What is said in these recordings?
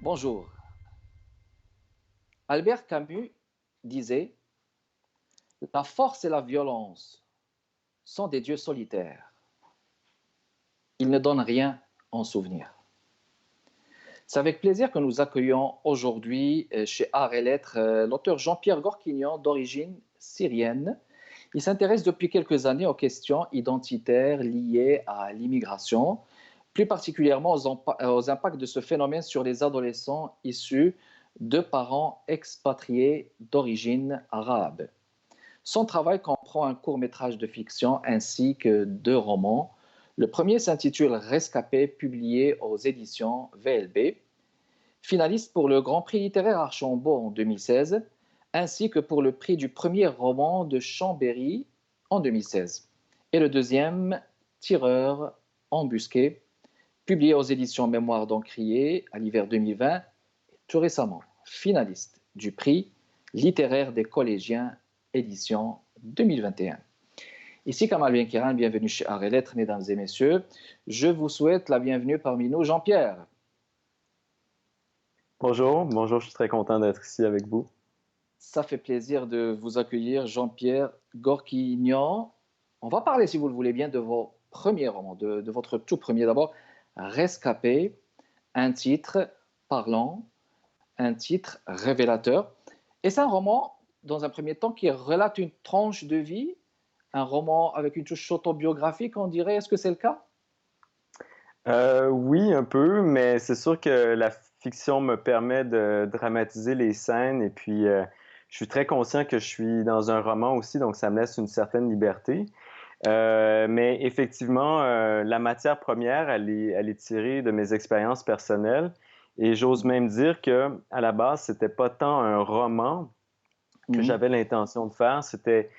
Bonjour. Albert Camus disait: la force et la violence sont des dieux solitaires. Ils ne donnent rien en souvenir. C'est avec plaisir que nous accueillons aujourd'hui chez Art et Lettres l'auteur Jean-Pierre Gorquignon, d'origine syrienne. Il s'intéresse depuis quelques années aux questions identitaires liées à l'immigration, plus particulièrement aux impacts de ce phénomène sur les adolescents issus de parents expatriés d'origine arabe. Son travail comprend un court-métrage de fiction ainsi que deux romans. Le premier s'intitule Rescapé, publié aux éditions VLB, finaliste pour le Grand Prix littéraire Archambault en 2016, ainsi que pour le prix du premier roman de Chambéry en 2016. Et le deuxième, Tireur embusqué, publié aux éditions Mémoire d'Encrier à l'hiver 2020, et tout récemment finaliste du prix littéraire des collégiens édition 2021. Ici Kamal Benkiran, bienvenue chez Art et Lettres, mesdames et messieurs. Je vous souhaite la bienvenue parmi nous, Jean-Pierre. Bonjour, je suis très content d'être ici avec vous. Ça fait plaisir de vous accueillir, Jean-Pierre Gorquignon. On va parler, si vous le voulez bien, de vos premiers romans, de votre tout premier d'abord, Rescapé, un titre parlant, un titre révélateur. Et c'est un roman, dans un premier temps, qui relate une tranche de vie, un roman avec une touche autobiographique, on dirait. Est-ce que c'est le cas? Oui, un peu, mais c'est sûr que la fiction me permet de dramatiser les scènes et puis je suis très conscient que je suis dans un roman aussi, donc ça me laisse une certaine liberté. Mais effectivement, la matière première, elle est tirée de mes expériences personnelles et j'ose même dire que à la base, c'était pas tant un roman que Mhm. j'avais l'intention de faire, c'était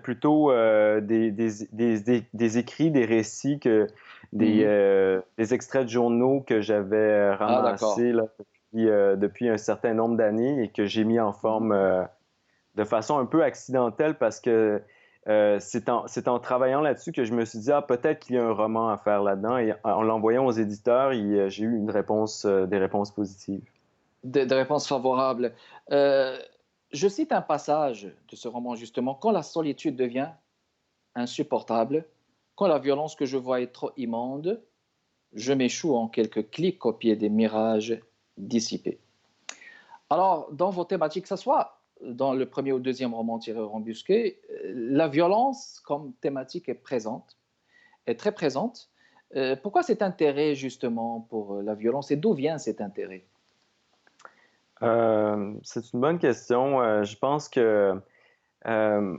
plutôt des écrits, des récits, Mhm. des extraits de journaux que j'avais Ah, d'accord. ramassés là, depuis un certain nombre d'années et que j'ai mis en Mhm. forme de façon un peu accidentelle parce que c'est en travaillant là-dessus que je me suis dit, ah, peut-être qu'il y a un roman à faire là-dedans. Et en l'envoyant aux éditeurs, j'ai eu des réponses positives. Des réponses favorables. Euh, je cite un passage de ce roman, justement. Quand la solitude devient insupportable, quand la violence que je vois est trop immonde, je m'échoue en quelques clics au pied des mirages dissipés. Alors, dans vos thématiques, que ce soit dans le premier ou deuxième roman Tireur embusqué, la violence comme thématique est présente, est très présente. Pourquoi cet intérêt justement pour la violence et d'où vient cet intérêt? C'est une bonne question. Je pense que euh,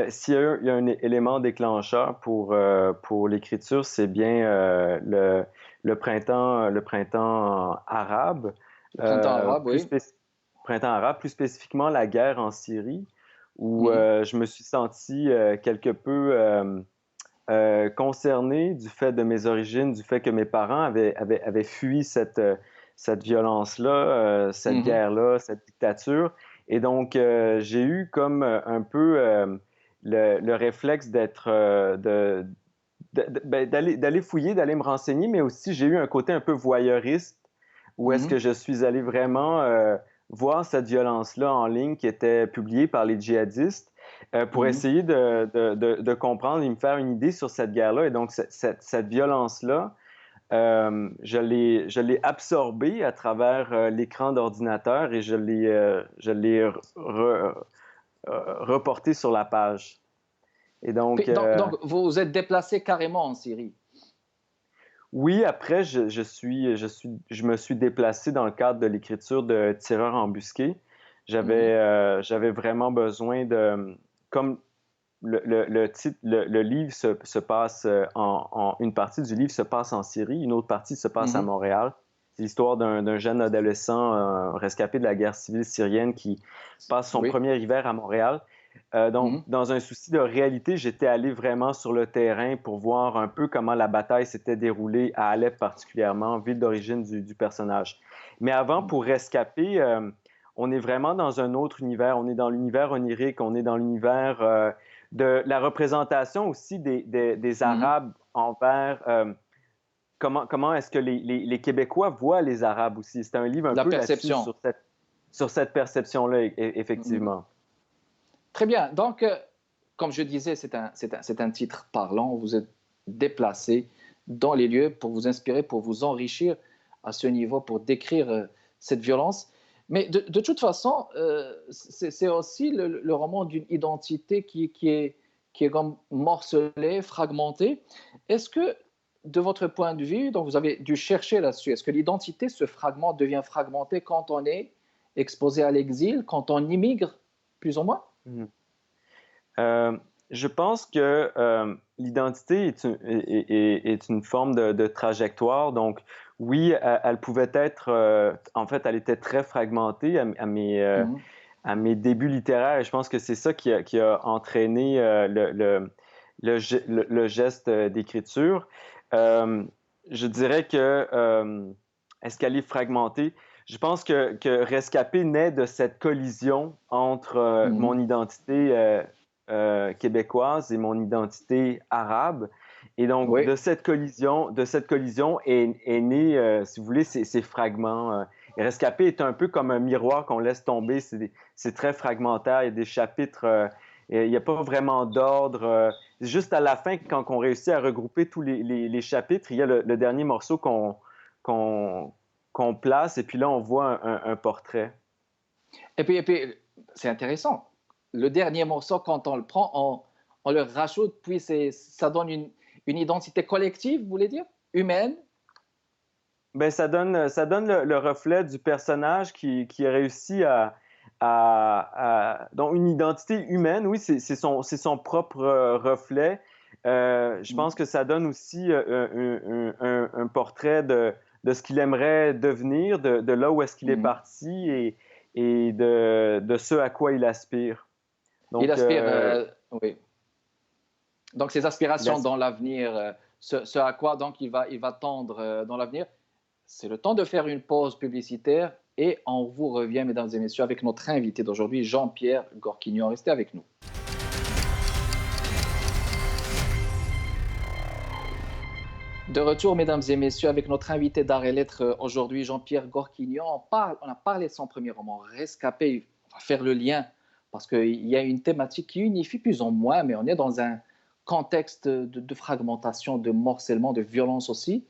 s'il y a un élément déclencheur pour l'écriture, c'est bien le printemps arabe, Le printemps euh, arabe, plus oui. spéc- printemps arabe, plus spécifiquement la guerre en Syrie, où Mhm, je me suis senti quelque peu concerné du fait de mes origines, du fait que mes parents avaient fui cette violence-là, cette mhm, guerre-là, cette dictature. Et donc, j'ai eu comme un peu le réflexe d'aller fouiller, d'aller me renseigner, mais aussi j'ai eu un côté un peu voyeuriste où est-ce mhm, que je suis allé vraiment voir cette violence-là en ligne qui était publiée par les djihadistes pour mhm. essayer de comprendre et me faire une idée sur cette guerre-là. Et donc, cette violence-là, je l'ai absorbée à travers l'écran d'ordinateur et je l'ai reportée sur la page. Et donc, Donc, vous vous êtes déplacé carrément en Syrie. oui, après, je me suis déplacé dans le cadre de l'écriture de Tireur embusqué. Mhm, J'avais vraiment besoin comme le titre, le livre se passe une partie du livre se passe en Syrie, une autre partie se passe à mhm, Montréal. C'est l'histoire d'un jeune adolescent rescapé de la guerre civile syrienne qui passe son oui. premier hiver à Montréal. Donc, Mhm, dans un souci de réalité, j'étais allé vraiment sur le terrain pour voir un peu comment la bataille s'était déroulée à Alep particulièrement, ville d'origine du personnage. Mais avant, mhm, pour rescaper, on est vraiment dans un autre univers. On est dans l'univers onirique, on est dans l'univers de la représentation aussi des mhm, Arabes envers comment est-ce que les Québécois voient les Arabes aussi. C'est un livre un La peu là-dessus, perception. sur cette perception-là, Mhm. effectivement. Très bien. Donc, comme je disais, c'est un titre parlant. Vous êtes déplacé dans les lieux pour vous inspirer, pour vous enrichir à ce niveau, pour décrire cette violence. Mais de toute façon, c'est aussi le roman d'une identité qui est comme morcelée, fragmentée. Est-ce que, de votre point de vue, donc vous avez dû chercher là-dessus, est-ce que l'identité se fragmente, devient fragmentée quand on est exposé à l'exil, quand on immigre, plus ou moins? Mhm. Euh, je pense que l'identité est une forme de trajectoire. Donc, oui, elle pouvait être, en fait, elle était très fragmentée Mhm. à mes débuts littéraires. Et je pense que c'est ça qui a entraîné le geste d'écriture. Euh, je dirais que, est-ce qu'elle est fragmentée? Je pense que Rescapé naît de cette collision entre Mhm. mon identité québécoise et mon identité arabe. Et donc, Oui, de cette collision est né, si vous voulez, ces fragments. Et Rescapé est un peu comme un miroir qu'on laisse tomber. C'est très fragmentaire. Il y a des chapitres, il n'y a pas vraiment d'ordre. Juste à la fin, quand on réussit à regrouper tous les chapitres, il y a le dernier morceau qu'on, qu'on place, et puis là, on voit un portrait. et puis c'est intéressant. Le dernier morceau, quand on le prend, on le rajoute, puis ça donne une identité collective, vous voulez dire? Humaine? Ben, ça donne le reflet du personnage qui a réussi donc une identité humaine, oui, c'est son propre reflet. Je pense Mhm. que ça donne aussi un portrait de ce qu'il aimerait devenir, de là où est-ce qu'il est Mhm. parti et de ce à quoi il aspire. Il Donc, aspire, oui. Donc ses il aspirations aspire. dans l'avenir, ce à quoi donc il va tendre dans l'avenir. C'est le temps de faire une pause publicitaire et on vous revient, mesdames et messieurs, avec notre invité d'aujourd'hui, Jean-Pierre Gorquignon. Restez avec nous. De retour, mesdames et messieurs, avec notre invité d'art et lettres aujourd'hui, Jean-Pierre Gorquignon. On a parlé de son premier roman, Rescapé. On va faire le lien parce qu'il y a une thématique qui unifie plus ou moins, mais on est dans un contexte de fragmentation, de morcellement, de violence aussi.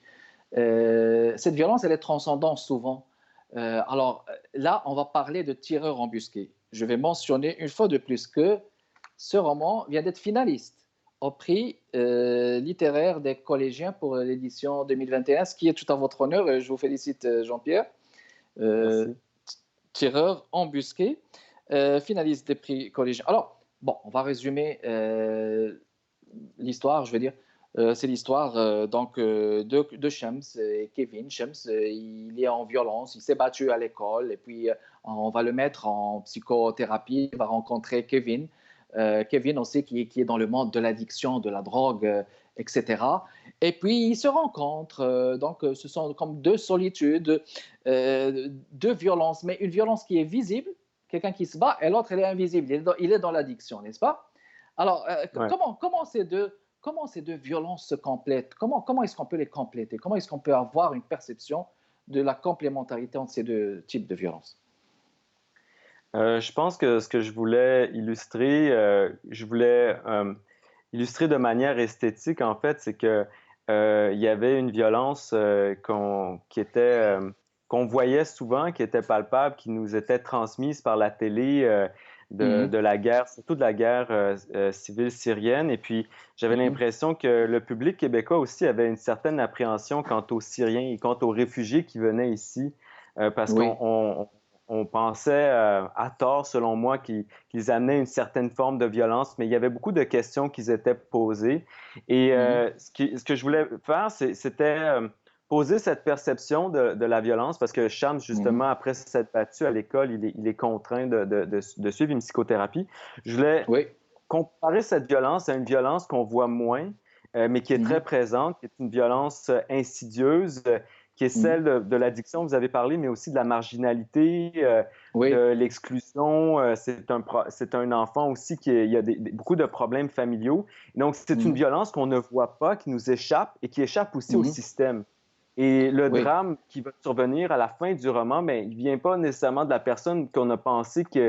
Cette violence, elle est transcendante souvent. Alors là, on va parler de Tireur embusqué. Je vais mentionner une fois de plus que ce roman vient d'être finaliste au prix littéraire des collégiens pour l'édition 2021, ce qui est tout à votre honneur. Je vous félicite, Jean-Pierre. Euh, Merci. Tireur embusqué, finaliste des prix collégiens. Alors, bon, on va résumer l'histoire, je veux dire. C'est l'histoire de Shams et Kevin. Shams, il est en violence, il s'est battu à l'école et puis on va le mettre en psychothérapie. Il va rencontrer Kevin. Kevin aussi qui est dans le monde de l'addiction, de la drogue, etc. Et puis ils se rencontrent. Ce sont comme deux solitudes, deux violences, mais une violence qui est visible, quelqu'un qui se bat, et l'autre, elle est invisible. Il est dans l'addiction, n'est-ce pas? Alors, Ouais. comment ces deux violences se complètent? Comment est-ce qu'on peut les compléter? Comment est-ce qu'on peut avoir une perception de la complémentarité entre ces deux types de violences? Je pense que ce que je voulais illustrer, illustrer de manière esthétique, en fait, c'est que il y avait une violence qu'on voyait souvent, qui était palpable, qui nous était transmise par la télé Mhm, de la guerre, surtout de la guerre civile syrienne. Et puis, j'avais mhm, l'impression que le public québécois aussi avait une certaine appréhension quant aux Syriens et quant aux réfugiés qui venaient ici, parce oui. on pensait, à tort selon moi, qu'ils amenaient une certaine forme de violence, mais il y avait beaucoup de questions qui étaient posées. Et Mhm, ce que je voulais faire, c'était poser cette perception de la violence, parce que Shams, mhm, justement, après s'être battu à l'école, il est contraint de suivre une psychothérapie. Je voulais oui. comparer cette violence à une violence qu'on voit moins, mais qui est très Mhm, présente, qui est une violence insidieuse, qui est mhm, celle de l'addiction, vous avez parlé, mais aussi de la marginalité, oui. de l'exclusion. C'est un enfant aussi il y a beaucoup de problèmes familiaux. Donc, c'est une Mhm, violence qu'on ne voit pas, qui nous échappe et qui échappe aussi au mhm, système. Et le Oui, drame qui va survenir à la fin du roman, ben, il vient pas nécessairement de la personne qu'on a pensé qui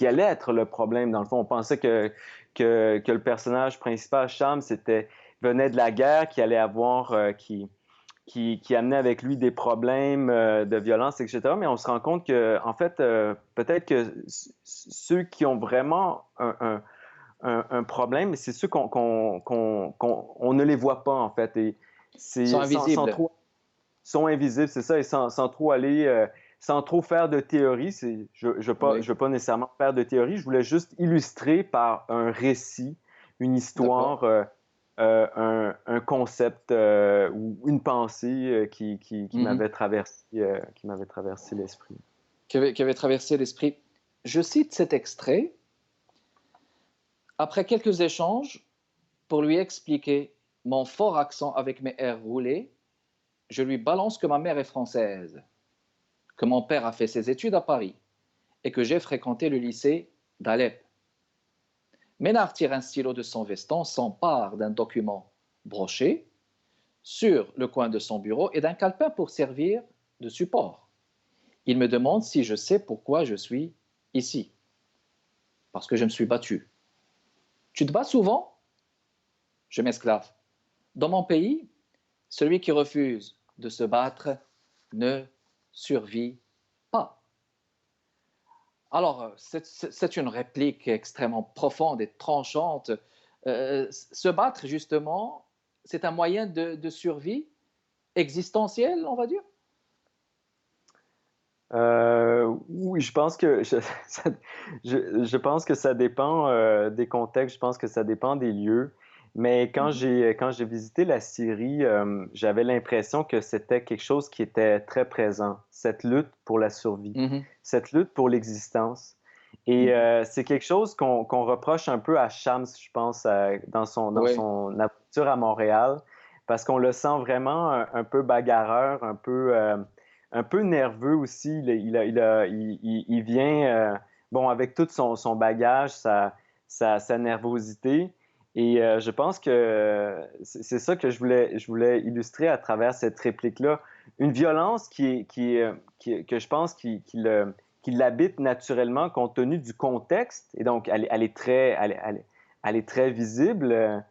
allait être le problème. Dans le fond, on pensait que le personnage principal, Sham, venait de la guerre, qui allait avoir, qui amenait avec lui des problèmes de violence, etc. Mais on se rend compte que, en fait, peut-être que ceux qui ont vraiment un problème, c'est ceux qu'on ne les voit pas, en fait. Et ils sont c'est sans invisibles. trop sont invisibles, c'est ça, et sans trop aller, sans trop faire de théorie. Je Oui, veux pas nécessairement faire de théorie, je voulais juste illustrer par un récit, une d'accord. histoire, un concept ou une pensée Mhm. qui m'avait traversé l'esprit. Qui avait traversé l'esprit. Je cite cet extrait. Après quelques échanges, pour lui expliquer mon fort accent avec mes airs roulés, je lui balance que ma mère est française, que mon père a fait ses études à Paris et que j'ai fréquenté le lycée d'Alep. Ménard tire un stylo de son veston, s'empare d'un document broché sur le coin de son bureau et d'un calepin pour servir de support. Il me demande si je sais pourquoi je suis ici. Parce que je me suis battu. Tu te bats souvent? Je m'esclave. Dans mon pays, celui qui refuse de se battre ne survit pas. Alors, c'est une réplique extrêmement profonde et tranchante. Se battre, justement, c'est un moyen de survie existentielle, on va dire. Oui, je pense que je pense que ça dépend des contextes, je pense que ça dépend des lieux. Mais Mhm, quand j'ai visité la Syrie, j'avais l'impression que c'était quelque chose qui était très présent, cette lutte pour la survie, mhm, cette lutte pour l'existence. Et mhm. c'est quelque chose qu'on reproche un peu à Shams, je pense, dans Oui. son aventure à Montréal, parce qu'on le sent vraiment un peu bagarreur, un peu nerveux aussi. Il vient, bon, avec tout son bagage, sa nervosité. Et je pense que c'est ça que je voulais illustrer à travers cette réplique-là. Une violence que je pense qui l'habite naturellement compte tenu du contexte. Et donc, elle est très visible.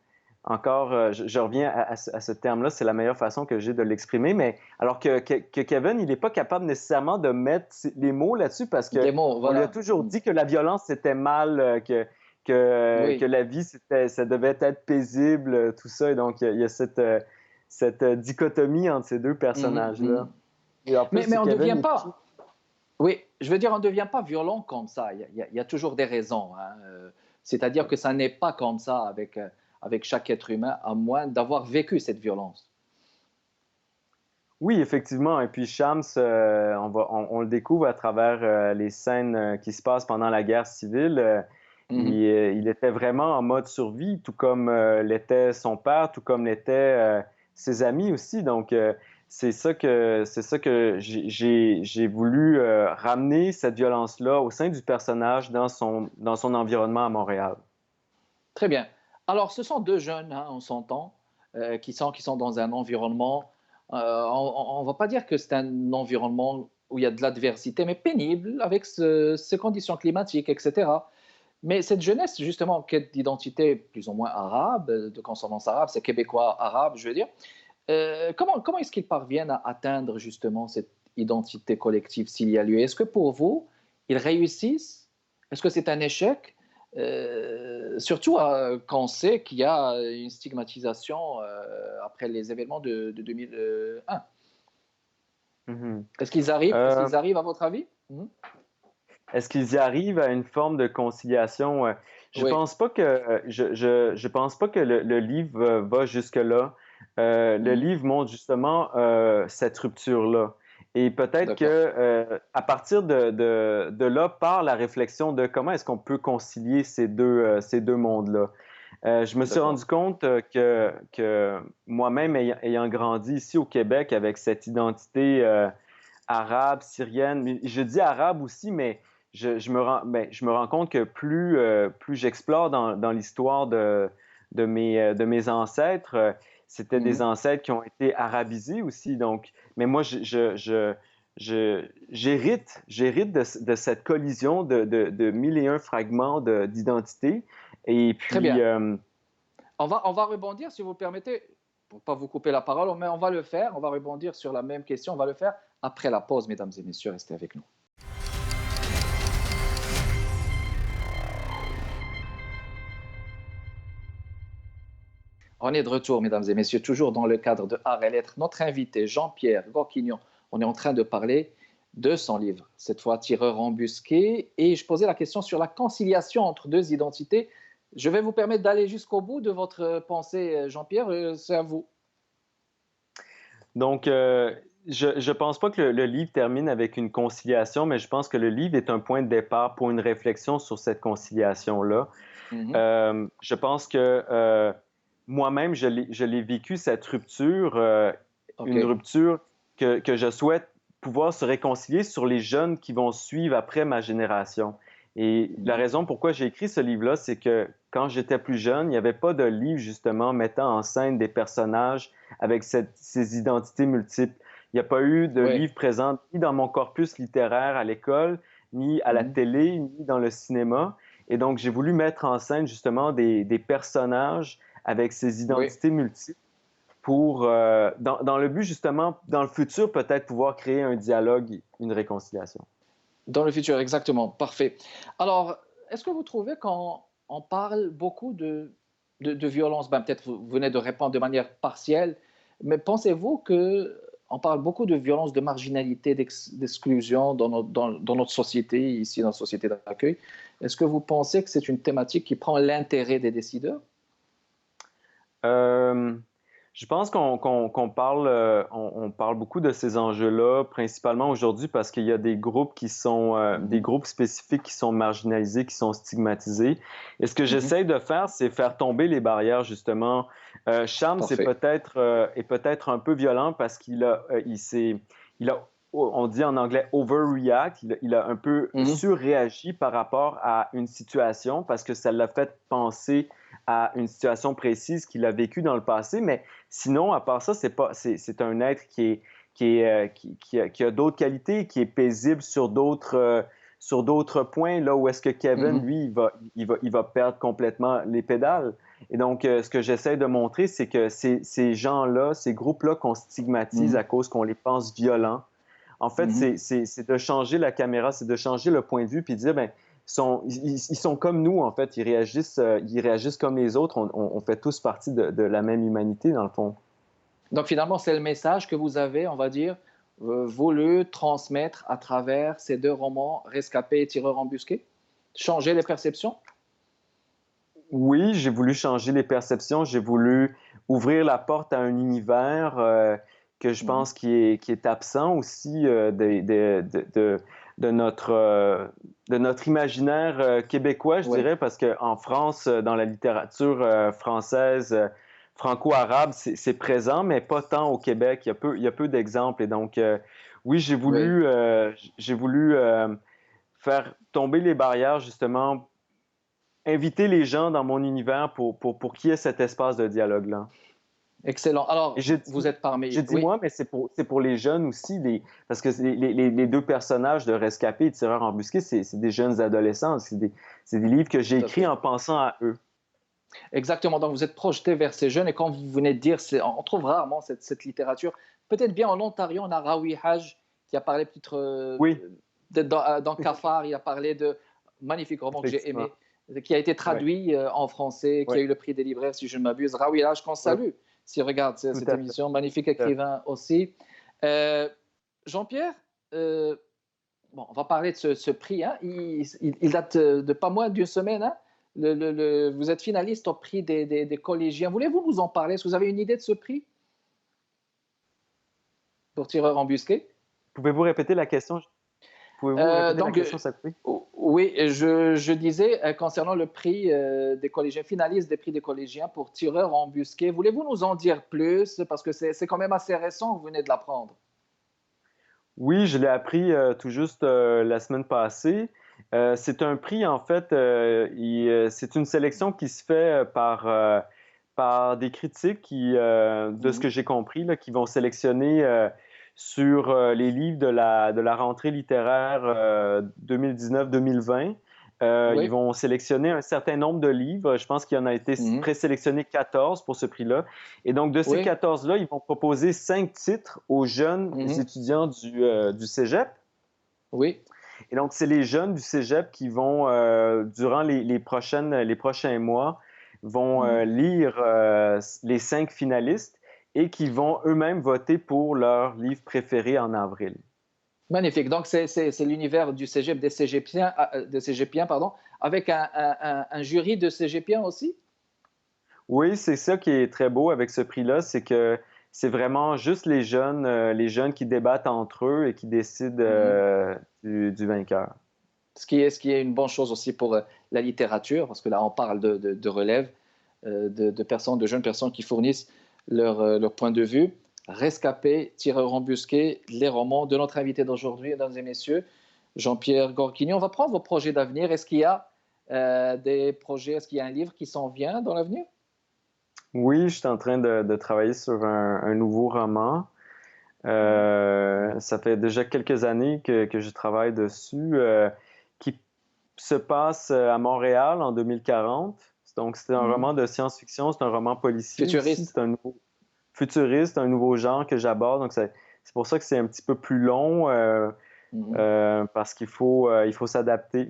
Encore, je reviens à ce terme-là, c'est la meilleure façon que j'ai de l'exprimer, mais alors que Kevin, il n'est pas capable nécessairement de mettre les mots là-dessus parce que Les mots, on lui a voilà. toujours Mhm. dit que la violence c'était mal, que Oui. la vie ça devait être paisible, tout ça, et donc il y a cette dichotomie entre ces deux Mhm, personnages-là. mhm. Et en Mais plus, on ne Kevin devient écrit. pas, oui, je veux dire, on ne devient pas violent comme ça. Il y a toujours des raisons, hein. C'est-à-dire que ça n'est pas comme ça avec chaque être humain, à moins d'avoir vécu cette violence. Oui, effectivement. Et puis Shams, on le découvre à travers les scènes qui se passent pendant la guerre civile. Mhm. Il était vraiment en mode survie, tout comme l'était son père, tout comme l'étaient ses amis aussi. Donc, c'est ça que j'ai voulu ramener cette violence-là au sein du personnage dans son environnement à Montréal. Très bien. Alors, ce sont deux jeunes, hein, on s'entend, qui sont dans un environnement, on ne va pas dire que c'est un environnement où il y a de l'adversité, mais pénible, avec ces conditions climatiques, etc. Mais cette jeunesse, justement, quête d'identité plus ou moins arabe, de consonance arabe, c'est québécois arabe, je veux dire. Comment est-ce qu'ils parviennent à atteindre justement cette identité collective s'il y a lieu? Est-ce que pour vous, ils réussissent? Est-ce que c'est un échec? Surtout quand on sait qu'il y a une stigmatisation après les événements de 2001. Mhm. Est-ce qu'ils arrivent? Est-ce Euh, qu'ils arrivent à votre avis? Mhm. Est-ce qu'ils y arrivent à une forme de conciliation? Oui, Je pense pas que le livre va jusque-là. Le mhm. livre montre justement cette rupture-là. Et peut-être que D'accord. à partir de là part la réflexion de comment est-ce qu'on peut concilier ces deux mondes-là. Je me suis D'accord. rendu compte que moi-même, ayant grandi ici au Québec avec cette identité arabe, syrienne. Mais je dis arabe aussi, mais je me rends compte que plus j'explore dans l'histoire de mes ancêtres, c'était des ancêtres qui ont été arabisés aussi. Donc, mais moi, j'hérite de cette collision de mille et un fragments d'identité. Et Très puis, bien. On va rebondir, si vous le permettez, pour ne pas vous couper la parole, mais on va le faire. On va rebondir sur la même question. On va le faire après la pause, mesdames et messieurs. Restez avec nous. On est de retour, mesdames et messieurs, toujours dans le cadre de Art et Lettres. Notre invité, Jean-Pierre Gorquignon, on est en train de parler de son livre, cette fois Tireur embusqué, et je posais la question sur la conciliation entre deux identités. Je vais vous permettre d'aller jusqu'au bout de votre pensée, Jean-Pierre, c'est à vous. Donc, je pense pas que le livre termine avec une conciliation, mais je pense que le livre est un point de départ pour une réflexion sur cette conciliation-là. Je pense que moi-même, je l'ai vécu, cette rupture, une OK. rupture que je souhaite pouvoir se réconcilier sur les jeunes qui vont suivre après ma génération. Et la raison pourquoi j'ai écrit ce livre-là, c'est que quand j'étais plus jeune, il n'y avait pas de livre justement mettant en scène des personnages avec ces identités multiples. Il n'y a pas eu de Oui. livre présent ni dans mon corpus littéraire à l'école, ni à la télé, ni dans le cinéma. Et donc, j'ai voulu mettre en scène justement des personnages avec ces Oui. identités multiples pour, dans le but justement, dans le futur, peut-être pouvoir créer un dialogue, une réconciliation. Dans le futur, exactement. Parfait. Alors, est-ce que vous trouvez qu'on parle beaucoup de violence? Ben, peut-être vous venez de répondre de manière partielle, mais pensez-vous qu'on parle beaucoup de violence, de marginalité, d'exclusion dans notre société, ici dans la société d'accueil? Est-ce que vous pensez que c'est une thématique qui prend l'intérêt des décideurs? Euh, je pense qu'on parle, on parle beaucoup de ces enjeux-là, principalement aujourd'hui parce qu'il y a des groupes qui sont, des groupes spécifiques qui sont marginalisés, qui sont stigmatisés. Et ce que j'essaie de faire, c'est faire tomber les barrières, justement. Cham, Parfait. est peut-être un peu violent parce il a, on dit en anglais overreact, il a un peu surréagi par rapport à une situation parce que ça l'a fait penser à une situation précise qu'il a vécue dans le passé, mais sinon, à part ça, c'est un être qui a d'autres qualités, qui est paisible sur d'autres points, là où est-ce que Kevin, lui, il va perdre complètement les pédales. Et donc, ce que j'essaie de montrer, c'est que ces gens-là, ces groupes-là qu'on stigmatise à cause qu'on les pense violents, en fait, c'est de changer la caméra, c'est de changer le point de vue, puis de dire, ben, ils sont comme nous, en fait. Ils réagissent comme les autres. On fait tous partie de la même humanité, dans le fond. Donc finalement, c'est le message que vous avez, on va dire, voulu transmettre à travers ces deux romans, Rescapé et Tireur embusqué? Changer les perceptions? Oui, j'ai voulu changer les perceptions. J'ai voulu ouvrir la porte à un univers que je pense qui est absent aussi de notre imaginaire québécois, je Oui. dirais, parce qu'en France, dans la littérature française, franco-arabe, c'est présent, mais pas tant au Québec. Il y a peu d'exemples. Et donc, oui, Oui. j'ai voulu faire tomber les barrières, justement, inviter les gens dans mon univers pour qu'il y ait cet espace de dialogue-là. Excellent. Et Alors, vous êtes j'ai parmi... dit Oui, moi, mais c'est pour les jeunes aussi, parce que les deux personnages de Rescapé et de Tireur embusqué, c'est des jeunes adolescents. C'est des livres que j'ai tout à écrits fait. en pensant à eux. Exactement. Donc, vous êtes projeté vers ces jeunes et comme vous venez de dire, on trouve rarement cette littérature. Peut-être bien en Ontario, on a Rawi Haj qui a parlé peut-être Oui, dans Cafard, il a parlé de magnifique roman que j'ai effectivement. aimé, qui a été Oui, traduit en français, qui oui, a eu le prix des libraires, si je ne m'abuse. Rawi Haj, qu'on oui, salue s'il regarde tout cette à fait. émission. Magnifique Tout à fait. écrivain aussi. Euh, Jean-Pierre, euh, bon, on va parler de ce prix. Hein. Il date de pas moins d'une semaine. Hein. Vous êtes finaliste au prix des collégiens. Voulez-vous nous en parler? Est-ce que vous avez une idée de ce prix pour tireur embusqué? Pouvez-vous répéter la question? Pouvez-vous répéter la Donc, question, ça te oui, je disais concernant le prix des collégiens, finaliste des prix des collégiens pour tireur embusqué. Voulez-vous nous en dire plus? Parce que c'est quand même assez récent, vous venez de l'apprendre. Oui, je l'ai appris tout juste la semaine passée. C'est un prix, en fait, c'est une sélection qui se fait par des critiques de ce Mhm. que j'ai compris, là, qui vont sélectionner sur les livres de la rentrée littéraire 2019-2020. Ils Oui. vont sélectionner un certain nombre de livres. Je pense qu'il y en a été Mhm. présélectionné 14 pour ce prix-là. Et donc, de ces Oui. 14-là, ils vont proposer 5 titres aux jeunes Mhm. étudiants du Cégep. Oui. Et donc, c'est les jeunes du Cégep qui vont, durant les prochains mois, vont Mhm. lire les 5 finalistes et qui vont eux-mêmes voter pour leur livre préféré en avril. Magnifique. Donc, c'est l'univers du cégep, des cégepiens, pardon, avec un jury de cégepiens aussi? Oui, c'est ça qui est très beau avec ce prix-là, c'est que c'est vraiment juste les jeunes qui débattent entre eux et qui décident Mhm. du vainqueur. Ce qui est une bonne chose aussi pour la littérature, parce que là, on parle de relève, de personnes, de jeunes personnes qui fournissent leur point de vue. Rescapés, tireurs embusqués, les romans de notre invité d'aujourd'hui, mesdames et messieurs, Jean-Pierre Gorquignon. On va prendre vos projets d'avenir. Est-ce qu'il y a des projets, est-ce qu'il y a un livre qui s'en vient dans l'avenir? Oui, je suis en train de travailler sur un nouveau roman. Mhm. Ça fait déjà quelques années que je travaille dessus, qui se passe à Montréal en 2040. Donc, c'est un Mhm. roman de science-fiction, c'est un roman policier aussi, Futuriste. c'est un nouveau futuriste, un nouveau genre que j'aborde. Donc, c'est pour ça que c'est un petit peu plus long, Mhm. parce il faut s'adapter.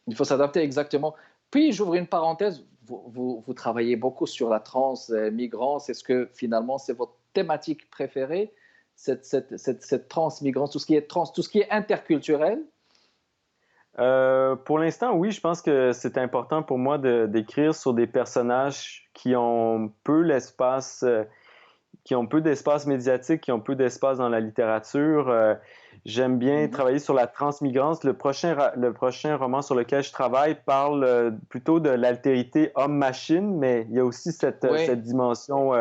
Il faut s'adapter exactement. Puis, j'ouvre une parenthèse. Vous travaillez beaucoup sur la transmigrance. Est-ce que finalement, c'est votre thématique préférée, cette transmigrance, tout ce qui est trans, tout ce qui est interculturel? Pour l'instant, oui, je pense que c'est important pour moi d'écrire sur des personnages qui ont peu d'espace médiatique, qui ont peu d'espace dans la littérature. J'aime bien Mhm. travailler sur la transmigrance. Le prochain roman sur lequel je travaille parle plutôt de l'altérité homme-machine, mais il y a aussi Oui, cette dimension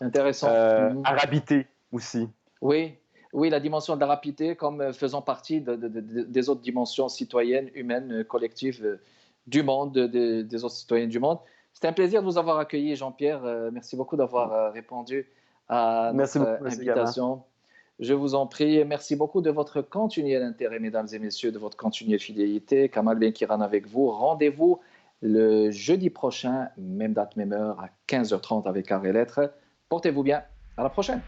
intéressant. Mhm. arabité aussi. Oui, oui, la dimension de la rapidité comme faisant partie des autres dimensions citoyennes, humaines, collectives du monde, des autres citoyens du monde. C'était un plaisir de vous avoir accueilli, Jean-Pierre. Merci beaucoup d'avoir répondu à Merci notre beaucoup, Monsieur Gallin. invitation. Je vous en prie. Merci beaucoup de votre continuel intérêt, mesdames et messieurs, de votre continuelle fidélité. Kamal Benkiran avec vous. Rendez-vous le jeudi prochain, même date, même heure, à 15h30 avec Art et Lettres. Portez-vous bien. À la prochaine.